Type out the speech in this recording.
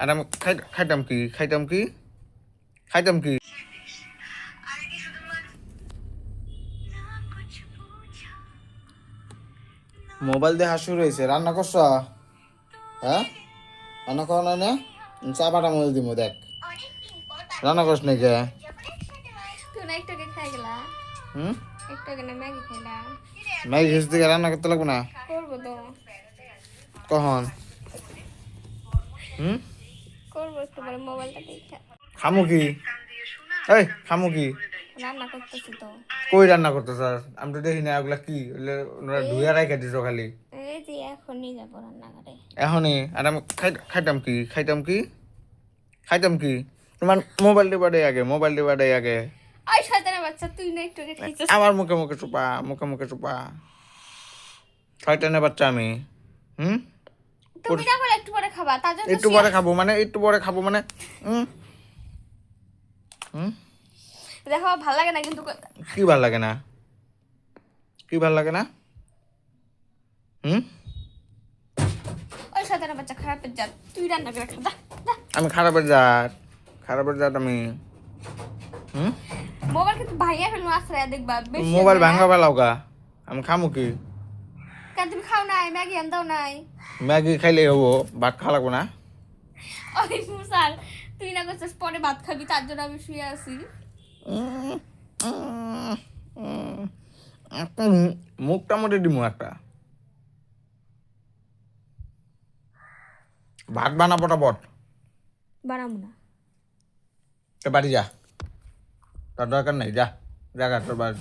আর আমি খাইতাম কি খাইতাম কি খাইতাম কি মোবাইল দেখা শুরু হয়েছে। রান্না করছ? হ্যাঁ, রান্না করা নাই না? চা বাটা মধ্যে দিব দেখ। রান্না করছ নাকি? তুই না একটু আগে খাই গেলা। একটু আগে না ম্যাগি খাইলা। ম্যাগি খেতে থেকে রান্না করতে লাগবে না? করবো তো। কখন? করবো একটু পরে মোবাইলটা দেখে। খামু কি? এই খামু কি? রান্না করতেছি তো। কই রান্না করতে স্যার? আমি তো দেখি না ওগুলা কি ওরা ধুয়ে রাখা দিছ খালি। এই যে এখনই যাবো রান্নাঘরে। এখনই? আর আমি খাইতাম কি খাইতাম কি খাইতাম কি? তোমার মোবাইল টিপাটাই আগে, মোবাইল টিপাটাই আগে। ওই শয়তানের বাচ্চা, তুই না একটু আগে খাইছিস। আমার মুখে মুখে চুপা, মুখে মুখে চুপা। শয়তানের বাচ্চা আমি। তুমি না বলে একটু পরে খাবা, তার জন্য একটু পরে খাবো মানে একটু পরে খাবো মানে দেখো ভালো লাগে না কিন্তু। কি ভাল লাগে না? কি ভাল লাগে না? ওই শয়তানের বাচ্চা খারাপের জাত, তুই রান্না করে খা। আমি খারাপের জাত আমি। মোবাইল কিন্তু ভাইয়া ফেলবো আশ্রয় দেখবা। মোবাইল ভাঙা পেলাও গা। আমি খামু কি? কেন তুমি খাও নাই? ম্যাগি আনতাও নাই? ম্যাগি খাইলেই হবো, ভাত খাওয়া লাগবো না? ওই মুসার, তুই না করছিস পরে ভাত খাবি, তার জন্য আমি শুয়ে আছি। একটা মুখটা মধ্যে দিমু একটা। ভাত বানা পটাপট। বানাবো না। বাড়ি যা, তোর দরকার নেই, যা জায়গা তোর বাড়ি।